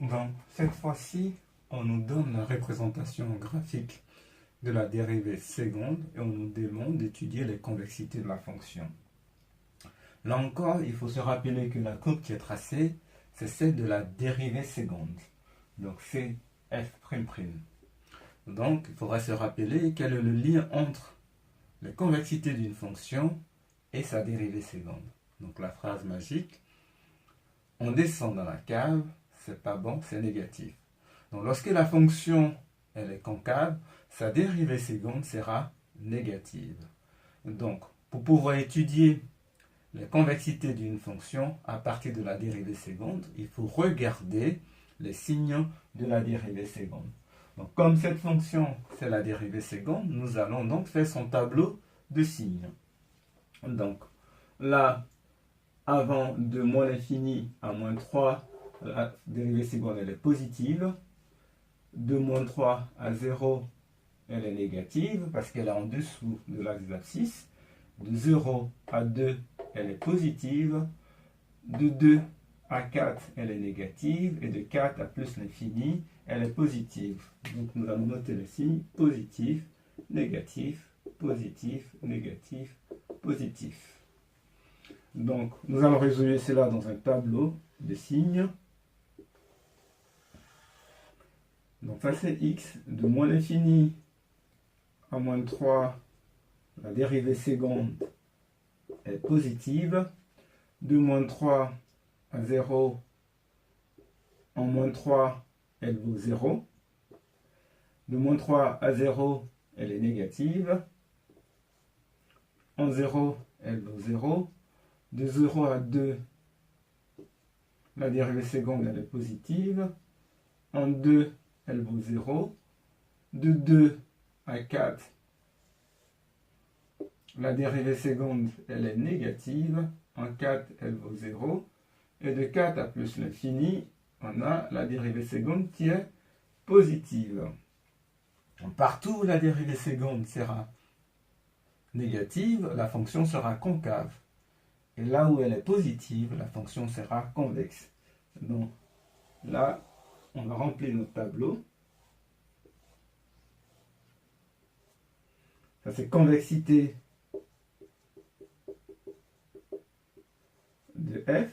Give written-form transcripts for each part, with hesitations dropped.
Donc, cette fois-ci, on nous donne la représentation graphique de la dérivée seconde et on nous demande d'étudier les convexités de la fonction. Là encore, il faut se rappeler que la courbe qui est tracée, c'est celle de la dérivée seconde. Donc, c'est f''. Donc, il faudra se rappeler quel est le lien entre les convexités d'une fonction et sa dérivée seconde. Donc, la phrase magique, on descend dans la cave, c'est pas bon, c'est négatif. Donc, lorsque la fonction elle est concave, sa dérivée seconde sera négative. Donc, pour pouvoir étudier les convexités d'une fonction à partir de la dérivée seconde, il faut regarder les signes de la dérivée seconde. Donc, comme cette fonction, c'est la dérivée seconde, nous allons donc faire son tableau de signes. Donc, là, avant de moins l'infini à moins 3, la dérivée seconde elle est positive. De moins 3 à 0, elle est négative parce qu'elle est en dessous de l'axe des abscisses. De 0 à 2, elle est positive. De 2 à 4, elle est négative. Et de 4 à plus l'infini, elle est positive. Donc nous allons noter le signe positif, négatif, positif, négatif, positif. Donc nous allons résoudre cela dans un tableau de signes. Donc ça c'est x, de moins l'infini à moins 3, la dérivée seconde est positive. De moins 3 à 0, en moins 3, elle vaut 0. De moins 3 à 0, elle est négative. En 0, elle vaut 0. De 0 à 2, la dérivée seconde elle est positive. En 2, elle vaut 0. De 2 à 4, la dérivée seconde, elle est négative. En 4, elle vaut 0. Et de 4 à plus l'infini, on a la dérivée seconde qui est positive. Partout où la dérivée seconde sera négative, la fonction sera concave. Et là où elle est positive, la fonction sera convexe. Donc là, on va remplir notre tableau. Ça c'est convexité de f.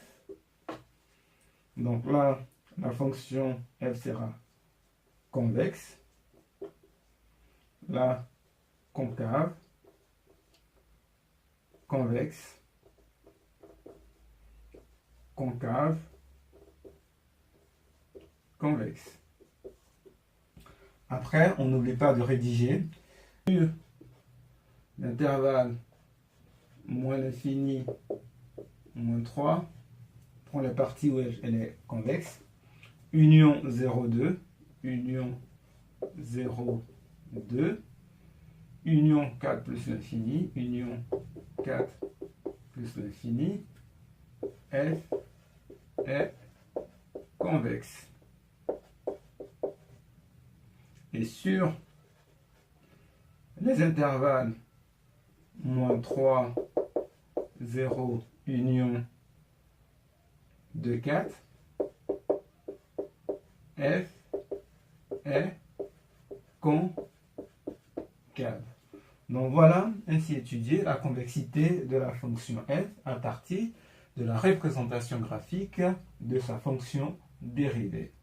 Donc là, la fonction f sera convexe. Là, concave, convexe, concave, convexe. Après, on n'oublie pas de rédiger sur l'intervalle moins l'infini, moins 3, prend la partie où elle est convexe, union 0,2, union 0,2, union 4 plus l'infini, union 4 plus l'infini, f est convexe. Et sur les intervalles moins 3, 0, union 2, 4, f est concave. Donc voilà, ainsi étudier la convexité de la fonction f à partir de la représentation graphique de sa fonction dérivée.